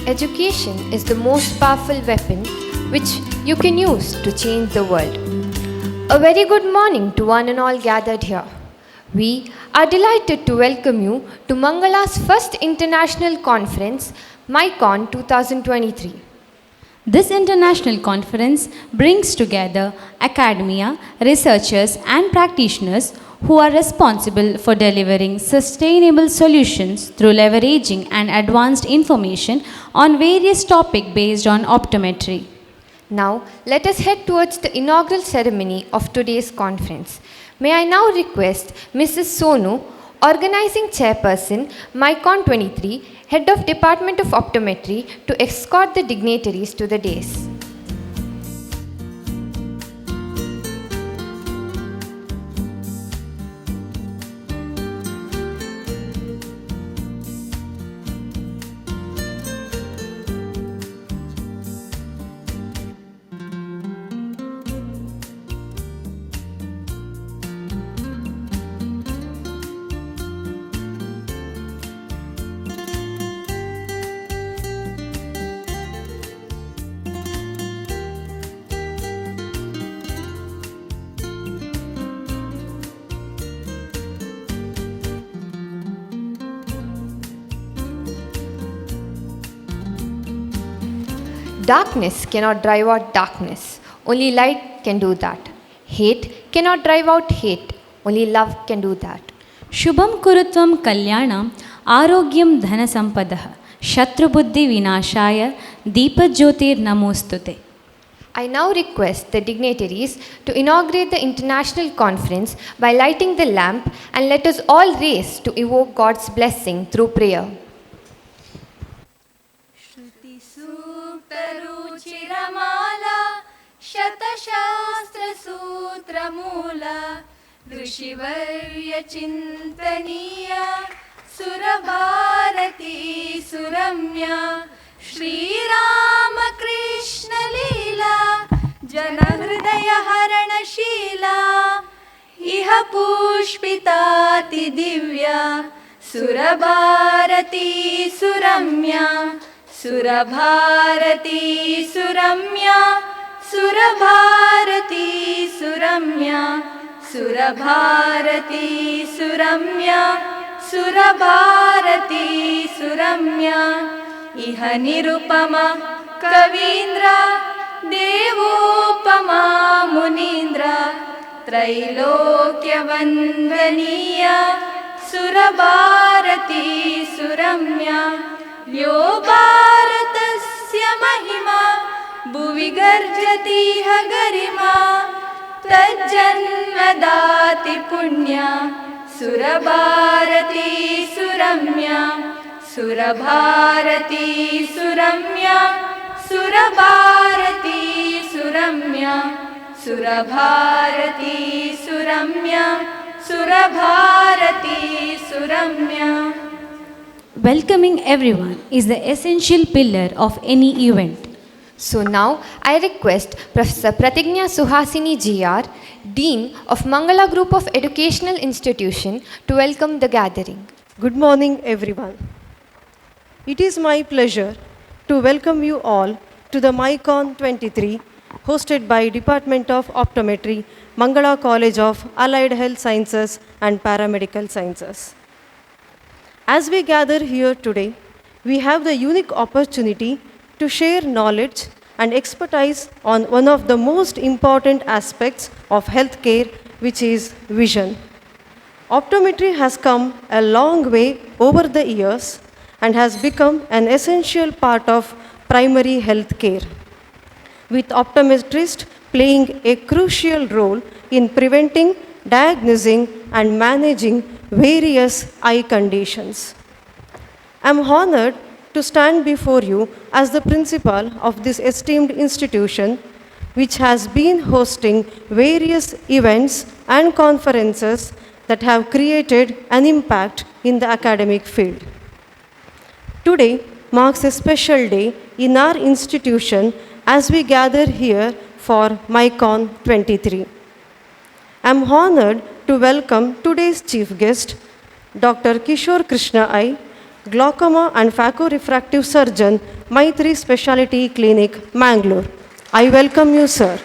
Education is the most powerful weapon which you can use to change the world. A very good morning to one and all gathered here. We are delighted to welcome you to Mangala's first international conference, MICON-2023. This international conference brings together academia, researchers and practitioners who are responsible for delivering sustainable solutions through leveraging and advanced information on various topics based on optometry. Now, let us head towards the inaugural ceremony of today's conference. May I now request Mrs. Sonu, Organizing Chairperson, MICON-23, Head of Department of Optometry, to escort the dignitaries to the dais. Darkness cannot drive out darkness. Only light can do that. Hate cannot drive out hate. Only love can do that. Shubham kurutvam kalyanam arogyam dhana sampadah shatrubuddhi vinashaya deepajyotir namostute. I now request the dignitaries to inaugurate the international conference by lighting the lamp, and let us all raise to evoke God's blessing through prayer. रुचिरमाला शतशास्त्रसूत्रमूला ऋषिवर्यचिन्तनीया सुरभारती सुरम्या श्रीरामकृष्णलीला जनहृदयहरणशीला इह पुष्पिताति दिव्या सुरभारती सुरम्या सुरभारती सुरम्या सुरभारती सुरम्या सुरभारती सुरम्या सुरभारती सुरम्या इह निरुपमा कवीन्द्र देवोपमा मुनीन्द्र त्रैलोक्यवन्दनीया सुरभारती सुरम्या यो भारतस्य महिमा भुवि गर्जतीह गरिमा तज्जन्मदाति पुण्या सुरभारती सुरम्या सुरभारती सुरम्या सुरभारती सुरम्या सुरभारती सुरम्या सुरभारती सुरम्या. Welcoming everyone is the essential pillar of any event. So now I request Professor Pratigna Suhasini GR, Dean of Mangala Group of Educational Institution, to welcome the gathering. Good morning, everyone. It is my pleasure to welcome you all to the MICON-23 hosted by Department of Optometry, Mangala College of Allied Health Sciences and Paramedical Sciences. As we gather here today, we have the unique opportunity to share knowledge and expertise on one of the most important aspects of healthcare, which is vision. Optometry has come a long way over the years and has become an essential part of primary health care, with optometrists playing a crucial role in preventing, diagnosing, and managing various eye conditions. I am honored to stand before you as the principal of this esteemed institution, which has been hosting various events and conferences that have created an impact in the academic field. Today marks a special day in our institution as we gather here for MICON-23. I am honored to welcome today's chief guest, Dr. Kishore Krishna I, glaucoma and phaco-refractive surgeon, Maitri Specialty Clinic, Mangalore. I welcome you, sir.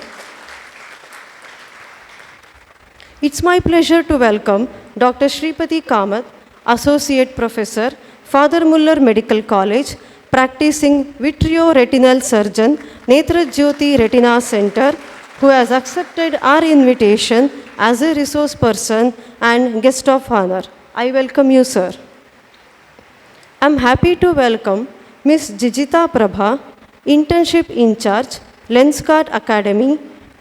It's my pleasure to welcome Dr. Shripati Kamath, Associate Professor, Father Muller Medical College, practicing vitreoretinal surgeon, Netra Jyoti Retina Center, who has accepted our invitation as a resource person and guest of honor. I welcome you, sir. I'm happy to welcome Ms. Jijita Prabha, Internship in Charge, Lenskart Academy,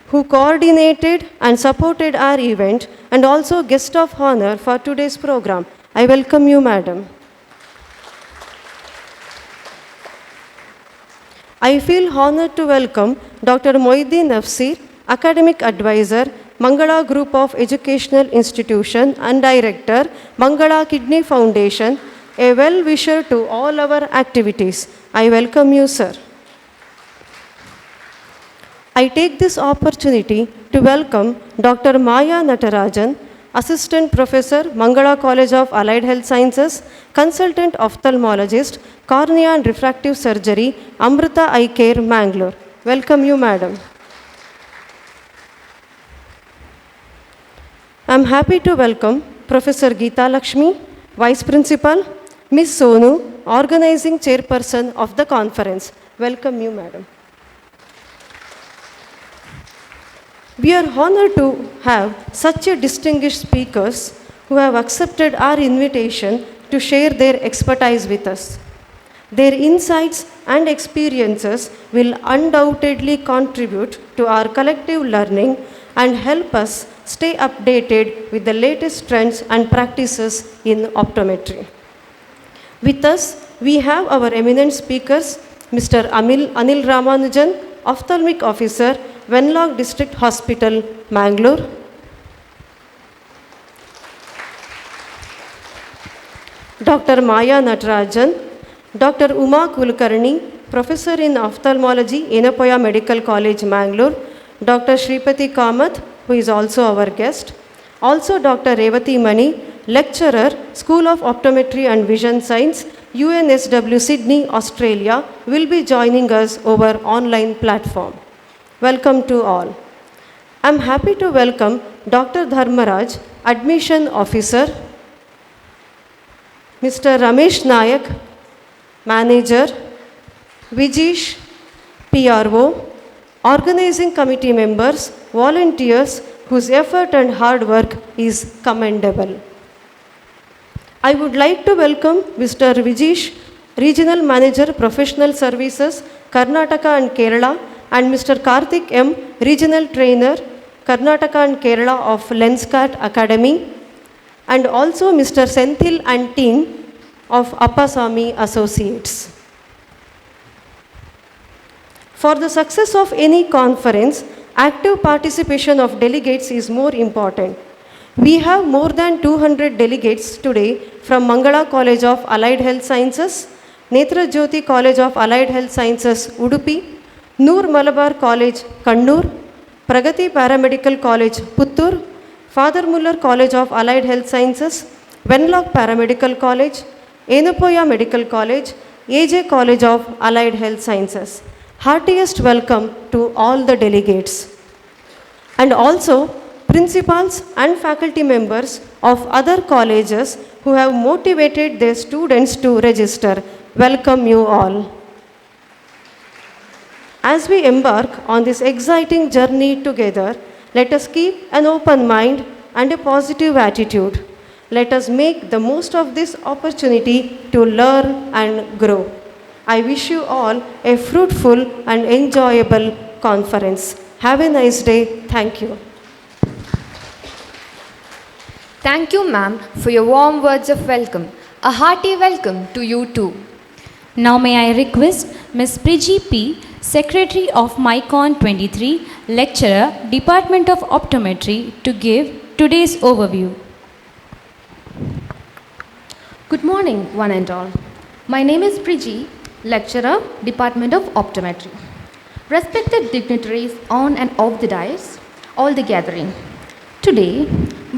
who coordinated and supported our event and also guest of honor for today's program. I welcome you, madam. I feel honored to welcome Dr. Moiddin Nafsir, Academic Advisor, Mangala Group of Educational Institution and Director, Mangala Kidney Foundation, a well-wisher to all our activities. I welcome you, sir. I take this opportunity to welcome Dr. Maya Natarajan, Assistant Professor, Mangala College of Allied Health Sciences, Consultant Ophthalmologist, Cornea and Refractive Surgery, Amrita Eye Care, Mangalore. Welcome you, madam. I am happy to welcome Professor Geeta Lakshmi, Vice Principal, Ms. Sonu, Organizing Chairperson of the conference. Welcome you, madam. We are honored to have such a distinguished speakers who have accepted our invitation to share their expertise with us. Their insights and experiences will undoubtedly contribute to our collective learning and help us stay updated with the latest trends and practices in optometry. With us, we have our eminent speakers, Mr. Anil Ramanujan, Ophthalmic Officer, Venlog District Hospital, Mangalore. Dr. Maya Natarajan, Dr. Uma Kulkarni, Professor in Ophthalmology, Enapoya Medical College, Mangalore. Dr. Shripati Kamath, who is also our guest. Also Dr. Revati Mani, Lecturer, School of Optometry and Vision Science, UNSW Sydney, Australia, will be joining us over online platform. Welcome to all. I am happy to welcome Dr. Dharmaraj, Admission Officer, Mr. Ramesh Nayak, Manager, Vijish, PRO, Organizing Committee members, volunteers whose effort and hard work is commendable. I would like to welcome Mr. Vijish, Regional Manager, Professional Services, Karnataka and Kerala, and Mr. Karthik M, Regional Trainer, Karnataka and Kerala of Lenskart Academy, and also Mr. Senthil and team of Appasamy Associates. For the success of any conference, active participation of delegates is more important. We have more than 200 delegates today from Mangala College of Allied Health Sciences, Netra Jyoti College of Allied Health Sciences, Udupi, Noor Malabar College, Kannur, Pragati Paramedical College, Puttur, Father Muller College of Allied Health Sciences, Venlog Paramedical College, Enapoya Medical College, AJ College of Allied Health Sciences. Heartiest welcome to all the delegates. And also principals and faculty members of other colleges who have motivated their students to register. Welcome you all. As we embark on this exciting journey together, let us keep an open mind and a positive attitude. Let us make the most of this opportunity to learn and grow. I wish you all a fruitful and enjoyable conference. Have a nice day. Thank you. Thank you, ma'am, for your warm words of welcome. A hearty welcome to you too. Now may I request Ms. Priji P., Secretary of MICON-23, Lecturer, Department of Optometry, to give today's overview. Good morning, one and all. My name is Priji, Lecturer, Department of Optometry. Respected dignitaries on and off the dais, all the gathering. Today,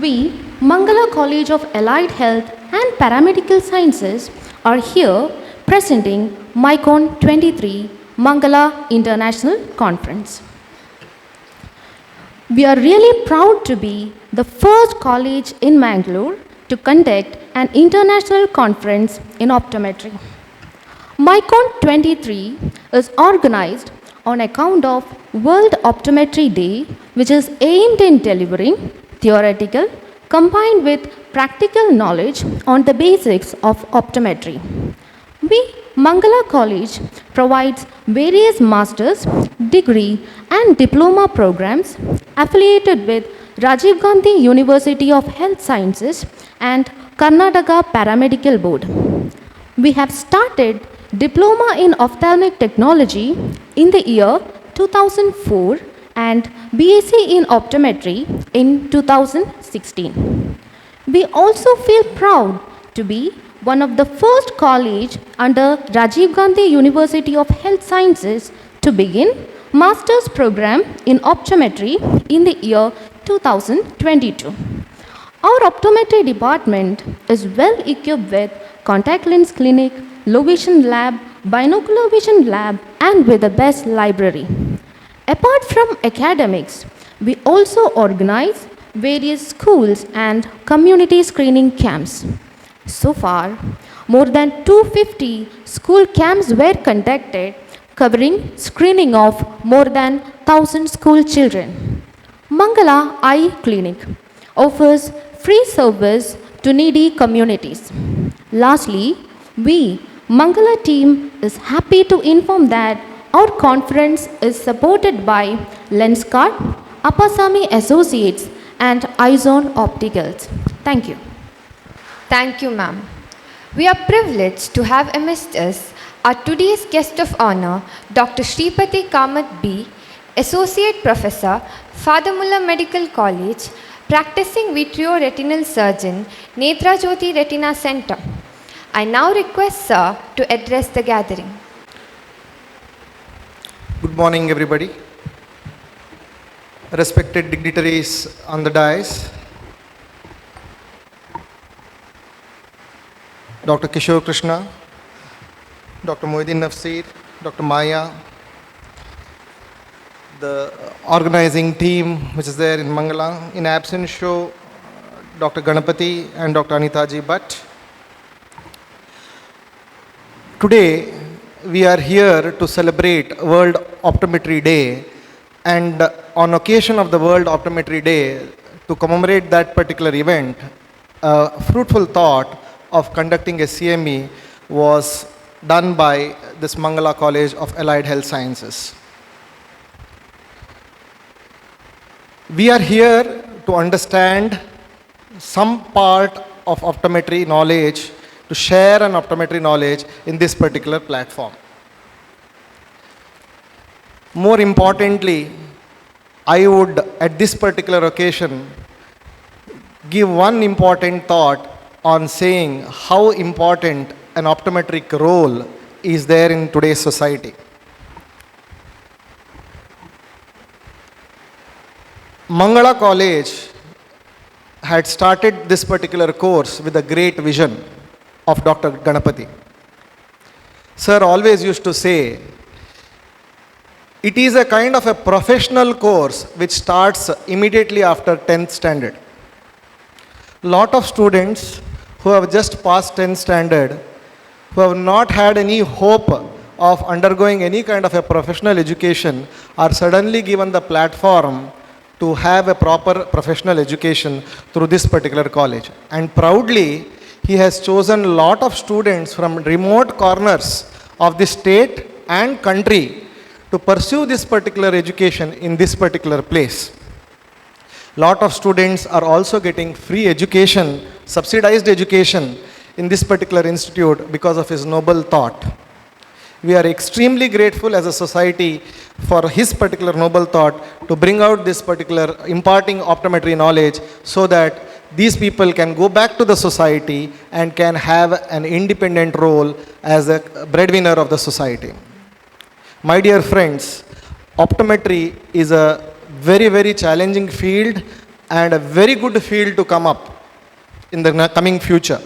we, Mangala College of Allied Health and Paramedical Sciences are here presenting MICON-2023-Mangala International Conference. We are really proud to be the first college in Mangalore to conduct an international conference in optometry. MICON 23 is organized on account of World Optometry Day, which is aimed in delivering theoretical combined with practical knowledge on the basics of optometry. We, Mangala College, provides various master's, degree and diploma programs affiliated with Rajiv Gandhi University of Health Sciences and Karnataka Paramedical Board. We have started Diploma in Ophthalmic Technology in the year 2004 and BSc in Optometry in 2016. We also feel proud to be one of the first college under Rajiv Gandhi University of Health Sciences to begin Master's Program in Optometry in the year 2022. Our optometry department is well equipped with contact lens clinic, low vision lab, binocular vision lab and with the best library. Apart from academics, we also organize various schools and community screening camps. So far, more than 250 school camps were conducted covering screening of more than 1,000 school children. Mangala Eye Clinic offers free service to needy communities. Lastly, we, Mangala team, is happy to inform that our conference is supported by Lenscard, Appasamy Associates and Izone Opticals. Thank you. Thank you, ma'am. We are privileged to have amidst us our today's guest of honor, Dr. Shripati Kamath B., Associate Professor, Fadamulla Medical College, practicing vitreoretinal surgeon, Netra Jyoti Retina Center. I now request Sir to address the gathering. Good morning, everybody. Respected dignitaries on the dais, Dr. Kishore Krishna, Dr. Mohiddin Nafseer, Dr. Maya, the organizing team which is there in Mangala, in absence show Dr. Ganapati and Dr. Anitaji Bhatt. Today, we are here to celebrate World Optometry Day, and on occasion of the World Optometry Day, to commemorate that particular event, a fruitful thought of conducting a CME was done by this Mangala College of Allied Health Sciences. We are here to understand some part of optometry knowledge, to share an optometry knowledge in this particular platform. More importantly, I would, at this particular occasion, give one important thought on saying how important an optometric role is there in today's society. Mangala College had started this particular course with a great vision of Dr. Ganapati. Sir always used to say, it is a kind of a professional course which starts immediately after 10th standard. Lot of students who have just passed 10th standard, who have not had any hope of undergoing any kind of a professional education, are suddenly given the platform to have a proper professional education through this particular college. And proudly, he has chosen a lot of students from remote corners of the state and country to pursue this particular education in this particular place. Lot of students are also getting free education, subsidized education in this particular institute because of his noble thought. We are extremely grateful as a society for his particular noble thought to bring out this particular imparting optometry knowledge so that these people can go back to the society and can have an independent role as a breadwinner of the society. My dear friends, optometry is a very, very challenging field and a very good field to come up in the coming future.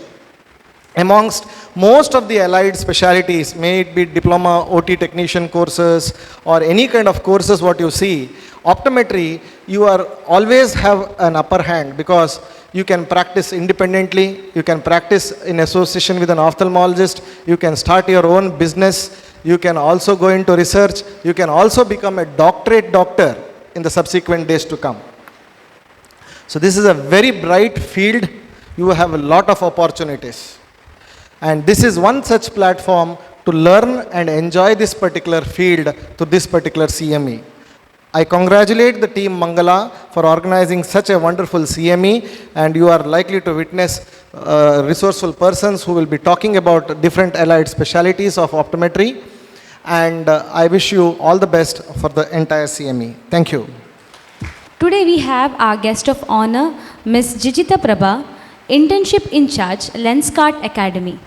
Amongst most of the allied specialities, may it be diploma, OT technician courses, or any kind of courses what you see, optometry, you are always have an upper hand because you can practice independently, you can practice in association with an ophthalmologist, you can start your own business, you can also go into research, you can also become a doctorate doctor in the subsequent days to come. So this is a very bright field. You have a lot of opportunities. And this is one such platform to learn and enjoy this particular field to this particular CME. I congratulate the team Mangala for organizing such a wonderful CME, and you are likely to witness resourceful persons who will be talking about different allied specialities of optometry. And I wish you all the best for the entire CME. Thank you. Today we have our guest of honor, Ms. Jijita Prabha, Internship in Charge, Lenskart Academy.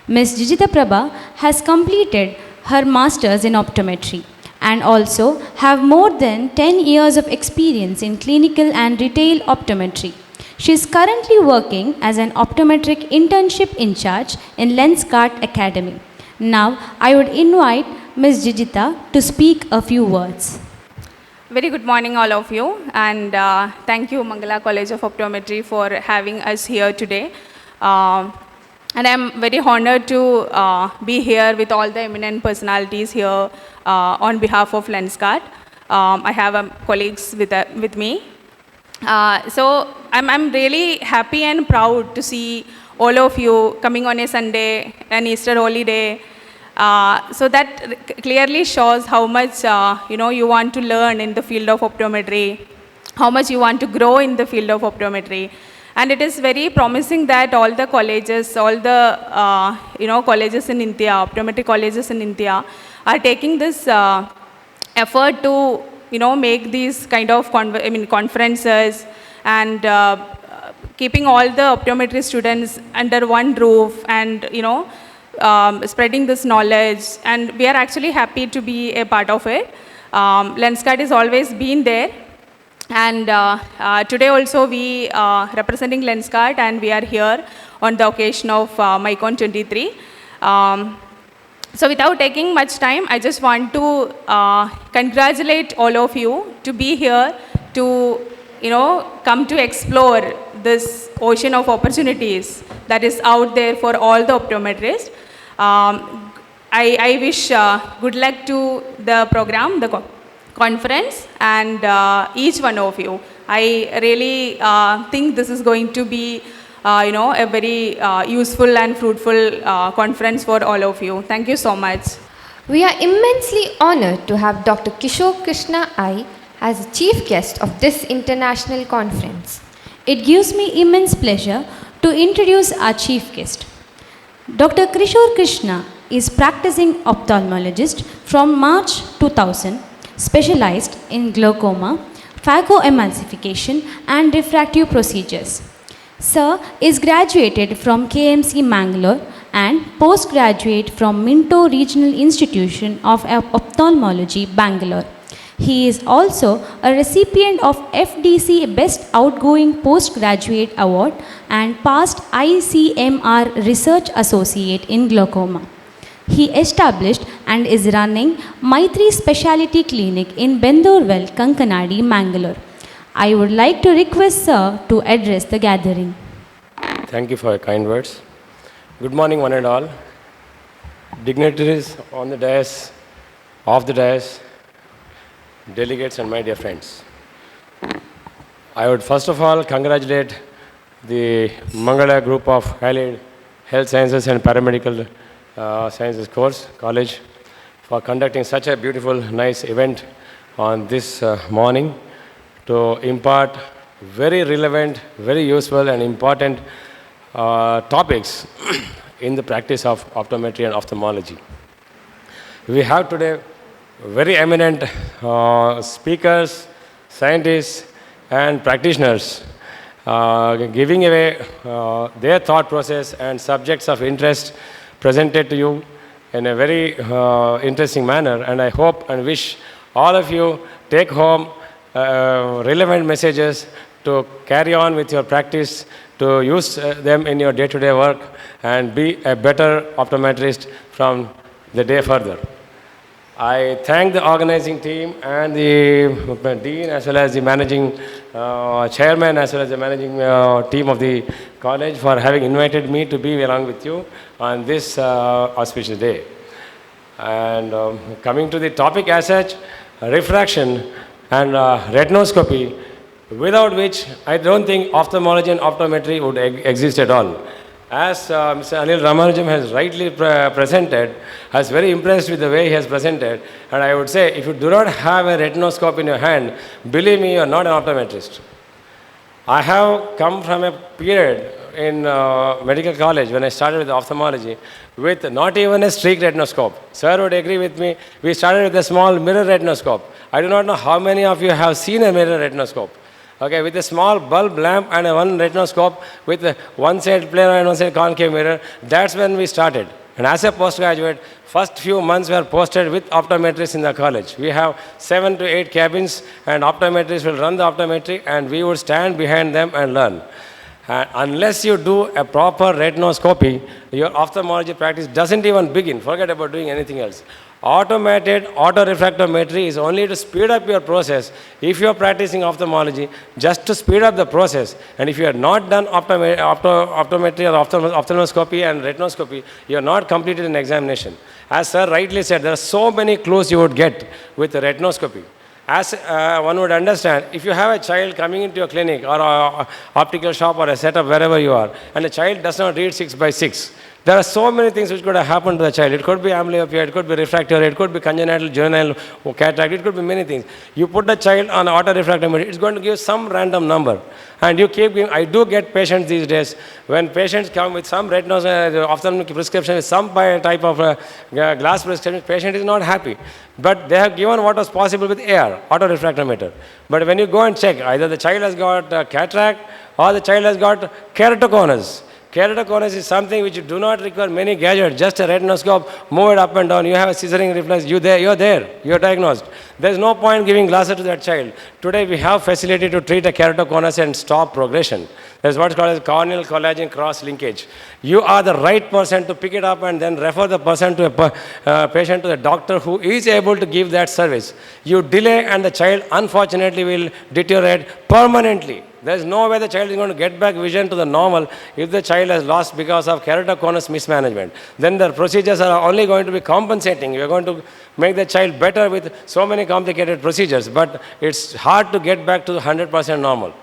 Ms. Jijita Prabha has completed her Masters in Optometry and also have more than 10 years of experience in clinical and retail optometry. She is currently working as an optometric internship in charge in Lenskart Academy. Now, I would invite Ms. Jijita to speak a few words. Very good morning, all of you, and thank you, Mangala College of Optometry, for having us here today. And I'm very honored to be here with all the eminent personalities here on behalf of Lenskart. I have colleagues with me. So I'm really happy and proud to see all of you coming on a Sunday, an Easter holiday. So that clearly shows how much you want to learn in the field of optometry, how much you want to grow in the field of optometry. And it is very promising that all the colleges, all the colleges in India, optometry colleges in India, are taking this effort to make these kind of conferences and keeping all the optometry students under one roof and spreading this knowledge. And we are actually happy to be a part of it. Lenskart has always been there. And today also we are representing Lenskart, and we are here on the occasion of MICON-23. So without taking much time, I just want to congratulate all of you to be here, to come to explore this ocean of opportunities that is out there for all the optometrists. I wish good luck to the program, the conference, and each one of you. I really think this is going to be a very useful and fruitful conference for all of you. Thank you so much. We are immensely honored to have Dr. Kishore Krishna I as a chief guest of this international conference. It gives me immense pleasure to introduce our chief guest. Dr. Kishore Krishna is practicing ophthalmologist from March 2000, specialized in glaucoma, phacoemulsification and refractive procedures. Sir is graduated from KMC Mangalore and postgraduate from Minto Regional Institution of Ophthalmology, Bangalore. He is also a recipient of FDC Best Outgoing Postgraduate Award and past ICMR Research Associate in Glaucoma. He established and is running Maitri Specialty Clinic in Bendurwell, Kankanadi, Mangalore. I would like to request Sir to address the gathering. Thank you for your kind words. Good morning, one and all. Dignitaries on the dais, off the dais, delegates and my dear friends. I would first of all congratulate the Mangala group of Allied Health Sciences and Paramedical Sciences College for conducting such a beautiful, nice event on this morning to impart very relevant, very useful and important topics in the practice of optometry and ophthalmology. We have today very eminent speakers, scientists and practitioners giving away their thought process and subjects of interest presented to you in a very interesting manner, and I hope and wish all of you take home relevant messages to carry on with your practice to use them in your day-to-day work and be a better optometrist from the day further. I thank the organizing team and the dean as well as the managing chairman as well as the managing team of the college for having invited me to be along with you on this auspicious day. And coming to the topic as such, refraction and retinoscopy, without which I don't think ophthalmology and optometry would exist at all. As Mr. Anil Ramanujam has rightly presented, I was very impressed with the way he has presented. And I would say, if you do not have a retinoscope in your hand, believe me, you are not an optometrist. I have come from a period in medical college when I started with ophthalmology with not even a streak retinoscope. Sir would agree with me. We started with a small mirror retinoscope. I do not know how many of you have seen a mirror retinoscope. Okay, with a small bulb lamp and a one retinoscope with one side planar and one side concave mirror. That's when we started. And as a postgraduate, first few months were posted with optometrists in the college. We have 7 to 8 cabins and optometrists will run the optometry and we would stand behind them and learn. Unless you do a proper retinoscopy, your ophthalmology practice doesn't even begin. Forget about doing anything else. Automated autorefractometry is only to speed up your process. If you are practicing ophthalmology, just to speed up the process. And if you have not done optometry or ophthalmoscopy and retinoscopy, you are not completed an examination. As sir rightly said, there are so many clues you would get with the retinoscopy. As one would understand, if you have a child coming into your clinic or a optical shop or a setup wherever you are, and the child does not read 6 by 6, there are so many things which could have happened to the child. It could be amblyopia, it could be refractor, it could be congenital juvenile cataract, it could be many things. You put the child on autorefractometry, it's going to give some random number. And you keep giving, I do get patients these days, when patients come with some ophthalmic prescription, with some type of glass prescription, patient is not happy. But they have given what was possible with AR, autorefractometer. But when you go and check, either the child has got cataract or the child has got keratoconus. Keratoconus is something which you do not require many gadgets, just a retinoscope, move it up and down, you have a scissoring reflex, you're there, you're diagnosed. There's no point giving glasses to that child. Today we have facility to treat a keratoconus and stop progression. There's what's called as corneal collagen cross linkage. You are the right person to pick it up and then refer the person to a patient to the doctor who is able to give that service. You delay and the child unfortunately will deteriorate permanently. There is no way the child is going to get back vision to the normal if the child has lost because of keratoconus mismanagement. Then the procedures are only going to be compensating. You are going to make the child better with so many complicated procedures, but it's hard to get back to 100% normal.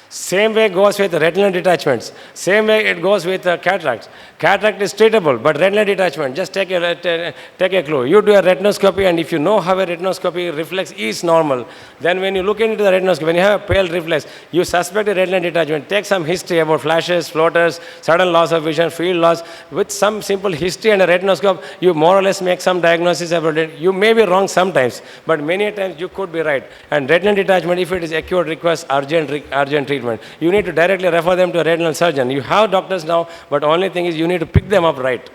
Same way goes with retinal detachments. Same way it goes with cataracts. Cataract is treatable, but retinal detachment, just take a clue. You do a retinoscopy, and if you know how a retinoscopy reflex is normal, then when you look into the retinoscopy, when you have a pale reflex, you suspect a retinal detachment. Take some history about flashes, floaters, sudden loss of vision, field loss. With some simple history and a retinoscope, you more or less make some diagnosis about it. You may be wrong sometimes, but many times you could be right. And retinal detachment, if it is acute, requires urgent treatment. You need to directly refer them to a retinal surgeon. You have doctors now, but only thing is you need to pick them up right.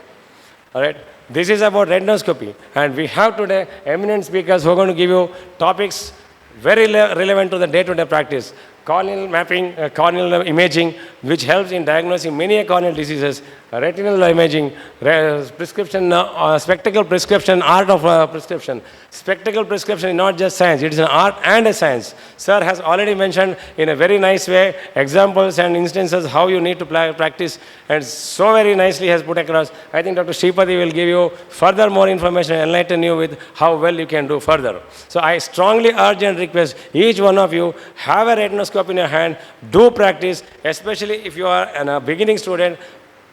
All right. This is about retinoscopy, and we have today eminent speakers who are going to give you topics very relevant to the day-to-day practice. Corneal mapping, corneal imaging, which helps in diagnosing many corneal diseases, retinal imaging, prescription, spectacle prescription, art of prescription. Spectacle prescription is not just science, it is an art and a science. Sir has already mentioned in a very nice way examples and instances how you need to practice, and so very nicely has put across. I think Dr. Sripati will give you further more information and enlighten you with how well you can do further. So I strongly urge and request each one of you, have a retinoscope in your hand, do practice, especially if you are a beginning student.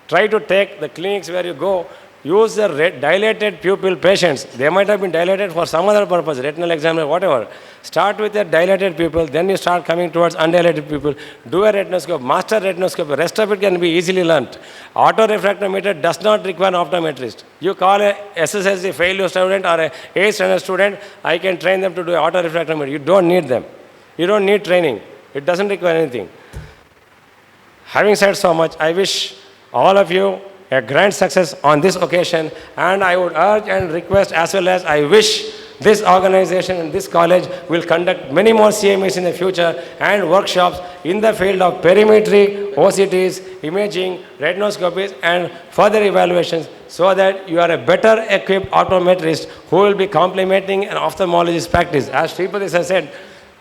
Try to take the clinics where you go, use the dilated pupil patients. They might have been dilated for some other purpose, retinal examiner, whatever. Start with a dilated pupil, then you start coming towards undilated pupil. Do a retinoscope, master retinoscope. The rest of it can be easily learnt. Autorefractometer does not require an optometrist. You call a SSLC failure student or a 8th standard student, I can train them to do autorefractometer. You don't need them. You don't need training. It doesn't require anything. Having said so much, I wish all of you a grand success on this occasion, and I would urge and request as well as I wish This organization and this college will conduct many more CMEs in the future and workshops in the field of perimetry, OCTs, imaging, retinoscopies and further evaluations so that you are a better equipped optometrist who will be complementing an ophthalmologist practice. As Sripati has said,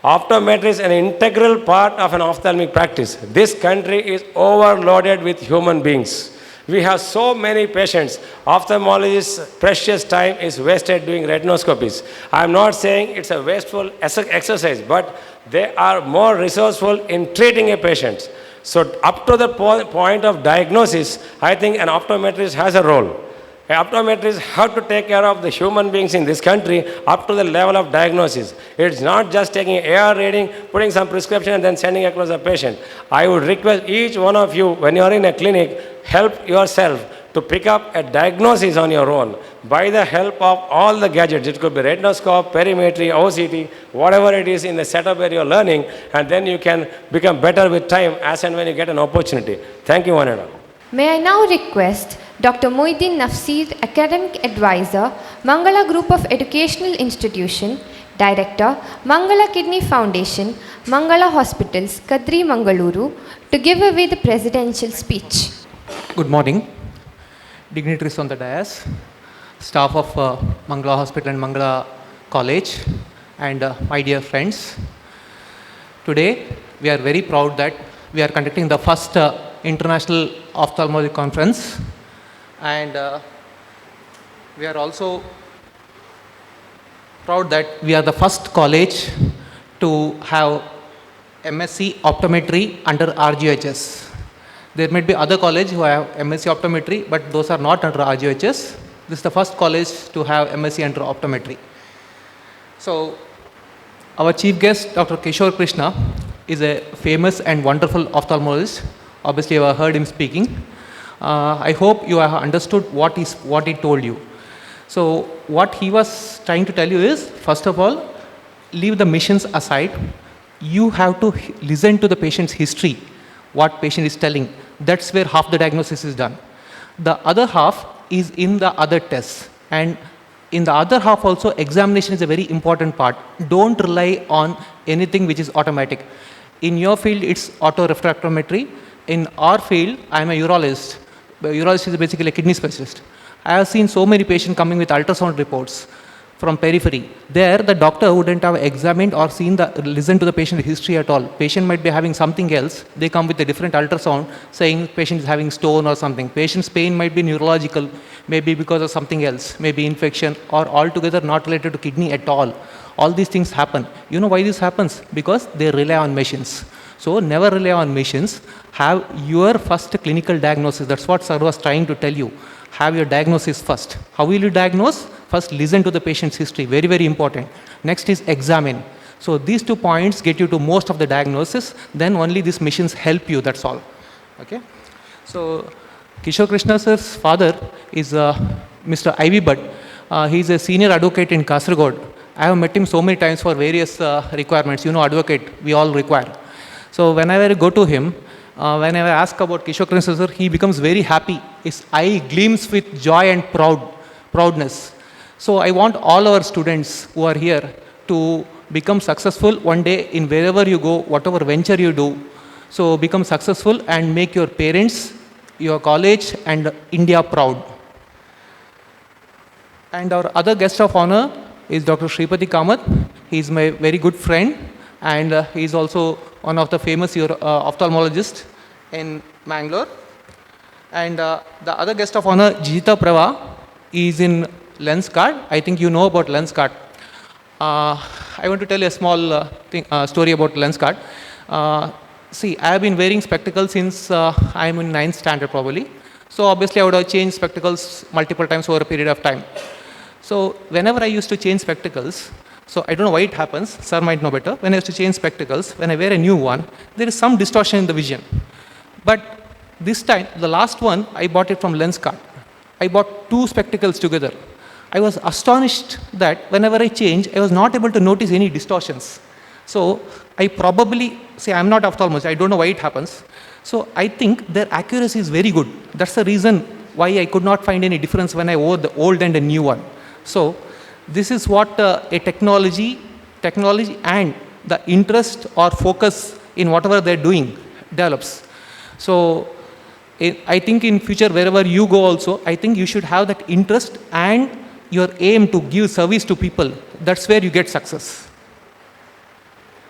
optometry is an integral part of an ophthalmic practice. This country is overloaded with human beings. We have so many patients. Ophthalmologists' precious time is wasted doing retinoscopies. I am not saying it's a wasteful exercise, but they are more resourceful in treating a patient. So up to the point of diagnosis, I think an optometrist has a role. Optometrists have to take care of the human beings in this country up to the level of diagnosis. It's not just taking AR reading, putting some prescription and then sending across a patient. I would request each one of you, when you are in a clinic, help yourself to pick up a diagnosis on your own by the help of all the gadgets. It could be retinoscope, perimetry, OCT, whatever it is in the setup where you're learning, and then you can become better with time as and when you get an opportunity. Thank you, one and all. May I now request Dr. Moiddin Nafseer, Academic Advisor, Mangala Group of Educational Institution, Director, Mangala Kidney Foundation, Mangala Hospitals, Kadri, Mangaluru, to give away the presidential speech. Good morning, dignitaries on the dais, staff of Mangala Hospital and Mangala College, and my dear friends. Today, we are very proud that we are conducting the first International Ophthalmology Conference, and we are also proud that we are the first college to have MSc Optometry under RGHS. There may be other colleges who have MSc Optometry, but those are not under RGHS. This is the first college to have MSc under Optometry. So, our chief guest, Dr. Kishore Krishna, is a famous and wonderful ophthalmologist. Obviously, you have heard him speaking. I hope you have understood what he told you. So, what he was trying to tell you is, first of all, leave the missions aside. You have to listen to the patient's history, what patient is telling. That's where half the diagnosis is done. The other half is in the other tests. And in the other half also, examination is a very important part. Don't rely on anything which is automatic. In your field, it's autorefractometry. In our field, I am a urologist. A urologist is basically a kidney specialist. I have seen so many patients coming with ultrasound reports from periphery. There, the doctor wouldn't have examined or listened to the patient history at all. Patient might be having something else. They come with a different ultrasound saying patient is having stone or something. Patient's pain might be neurological, maybe because of something else, maybe infection, or altogether not related to kidney at all. All these things happen. You know why this happens? Because they rely on machines. So never rely on machines. Have your first clinical diagnosis. That's what sir was trying to tell you. Have your diagnosis first. How will you diagnose? First, listen to the patient's history. Very, very important. Next is examine. So these 2 points get you to most of the diagnosis. Then only these machines help you. That's all. Okay. So Kishore Krishna sir's father is Mr. Ivy Bhatt. He is a senior advocate in Kasaragod. I have met him so many times for various requirements. You know, advocate we all require. So whenever I go to him, whenever I ask about Kishore Krishna sir, he becomes very happy. His eye gleams with joy and proudness. So I want all our students who are here to become successful one day in wherever you go, whatever venture you do. So become successful and make your parents, your college and India proud. And our other guest of honor is Dr. Sripati Kamath. He is my very good friend, and he is also one of the famous ophthalmologists in Mangalore. And the other guest of honor, Jita Prava, is in LensCard. I think you know about LensCard. I want to tell you a small story about LensCard. See, I have been wearing spectacles since I am in 9th standard probably. So obviously I would have changed spectacles multiple times over a period of time. So whenever I used to change spectacles, so I don't know why it happens, sir might know better. When I used to change spectacles, when I wear a new one, there is some distortion in the vision. But this time, the last one, I bought it from LensCard. I bought 2 spectacles together. I was astonished that whenever I change, I was not able to notice any distortions. So I probably, say I'm not ophthalmologist, I don't know why it happens. So I think their accuracy is very good. That's the reason why I could not find any difference when I wore the old and the new one. So This is what a technology and the interest or focus in whatever they're doing develops. So I think in future, wherever you go also, I think you should have that interest and your aim to give service to people. That's where you get success.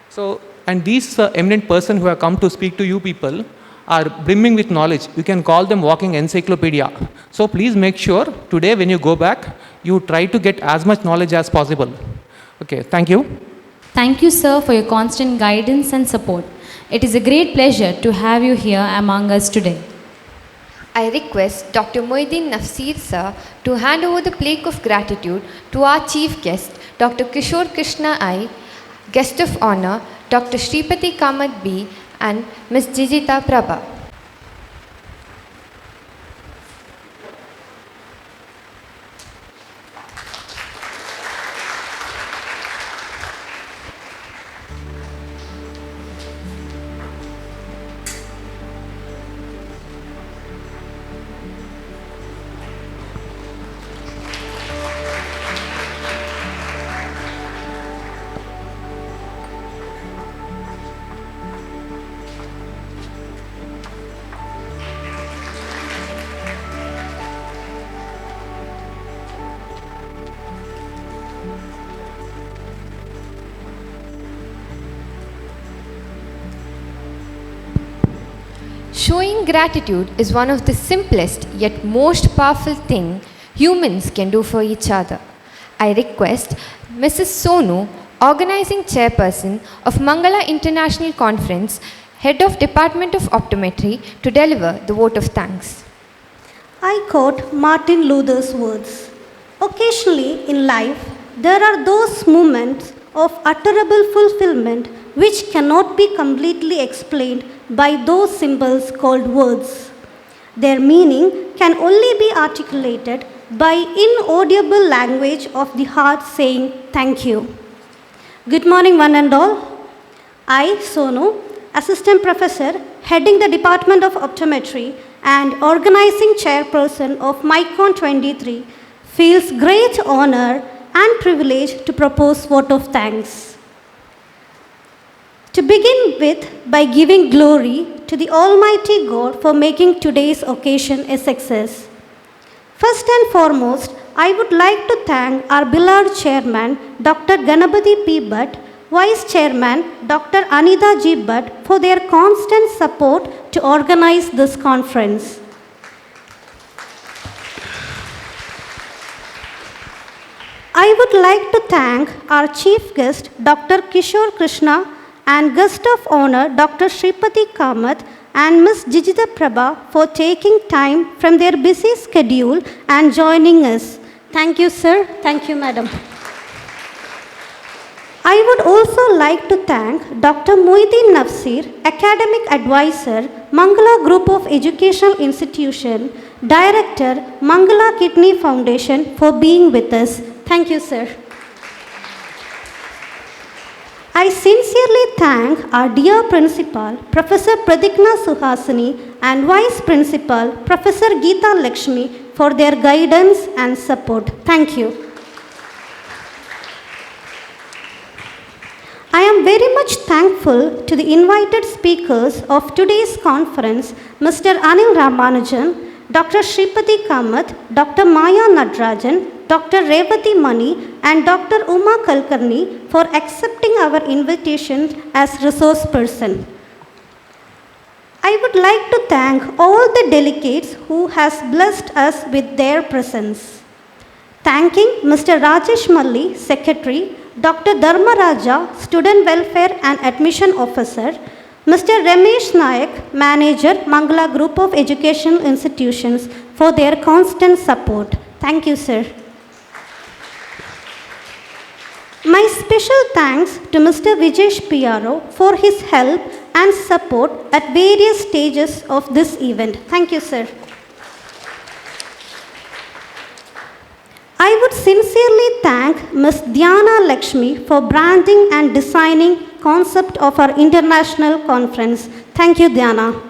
So, and these eminent persons who have come to speak to you people are brimming with knowledge. You can call them walking encyclopedia. So please make sure today when you go back, you try to get as much knowledge as possible. Okay, thank you. Thank you, sir, for your constant guidance and support. It is a great pleasure to have you here among us today. I request Dr. Moiddin Nafseer sir to hand over the plaque of gratitude to our chief guest, Dr. Kishore Krishna I, guest of honor, Dr. Shripati Kamath B, and Ms. Jijita Prabha. Showing gratitude is one of the simplest yet most powerful thing humans can do for each other. I request Mrs. Sonu, Organizing Chairperson of Mangala International Conference, Head of Department of Optometry, to deliver the vote of thanks. I quote Martin Luther's words. Occasionally in life, there are those moments of utterable fulfillment which cannot be completely explained by those symbols called words. Their meaning can only be articulated by inaudible language of the heart saying thank you. Good morning, one and all. I, Sonu, Assistant Professor, heading the Department of Optometry and Organizing Chairperson of MICON-23, feels great honor and privilege to propose vote of thanks. To begin with, by giving glory to the Almighty God for making today's occasion a success. First and foremost, I would like to thank our beloved Chairman, Dr. Ganapathy P. Bhatt, Vice Chairman, Dr. Anita G. Bhatt, for their constant support to organize this conference. I would like to thank our Chief Guest, Dr. Kishore Krishna, and Guest of Honor, Dr. Shripati Kamath and Ms. Jijita Prabha, for taking time from their busy schedule and joining us. Thank you, sir. Thank you, madam. I would also like to thank Dr. Moiddin Nafseer, Academic Advisor, Mangala Group of Educational Institution, Director, Mangala Kidney Foundation, for being with us. Thank you, sir. I sincerely thank our dear Principal, Professor Pradigna Suhasini, and Vice Principal, Professor Geeta Lakshmi, for their guidance and support. Thank you. I am very much thankful to the invited speakers of today's conference, Mr. Anil Ramanujan, Dr. Shripati Kamath, Dr. Maya Nadrajan, Dr. Revati Mani, and Dr. Uma Kulkarni, for accepting our invitation as resource person. I would like to thank all the delegates who has blessed us with their presence. Thanking Mr. Rajesh Malli, Secretary, Dr. Dharmaraja, Student Welfare and Admission Officer, Mr. Ramesh Nayak, Manager, Mangala Group of Educational Institutions, for their constant support. Thank you, sir. My special thanks to Mr. Vijesh Piaro for his help and support at various stages of this event. Thank you, sir. I would sincerely thank Ms. Dhyana Lakshmi for branding and designing concept of our international conference. Thank you, Dhyana.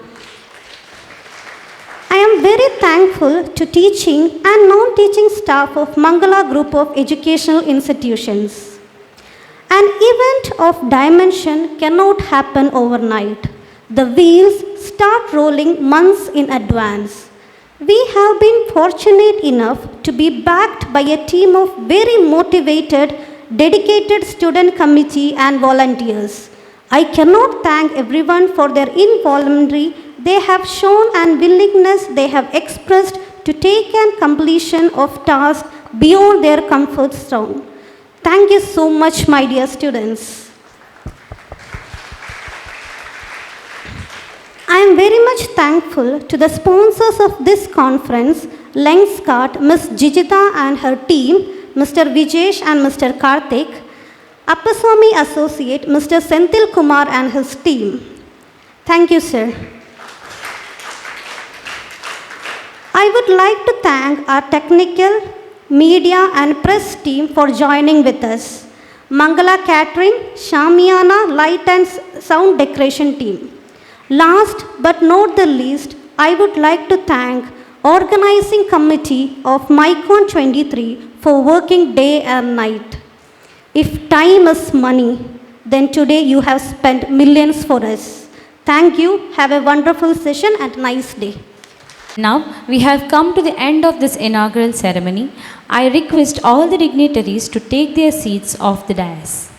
I am very very thankful to teaching and non-teaching staff of Mangala Group of Educational Institutions. An event of dimension cannot happen overnight. The wheels start rolling months in advance. We have been fortunate enough to be backed by a team of very motivated, dedicated student committee and volunteers. I cannot thank everyone for their involuntary they have shown and willingness they have expressed to take and completion of tasks beyond their comfort zone. Thank you so much, my dear students. I am very much thankful to the sponsors of this conference, Lengscott, Ms. Jijita and her team, Mr. Vijesh and Mr. Karthik, Appaswamy Associate, Mr. Senthil Kumar and his team. Thank you, sir. I would like to thank our technical, media and press team for joining with us. Mangala Catering, Shamiana Light and Sound Decoration team. Last but not the least, I would like to thank organizing committee of MICON-23 for working day and night. If time is money, then today you have spent millions for us. Thank you. Have a wonderful session and nice day. Now we have come to the end of this inaugural ceremony. I request all the dignitaries to take their seats off the dais.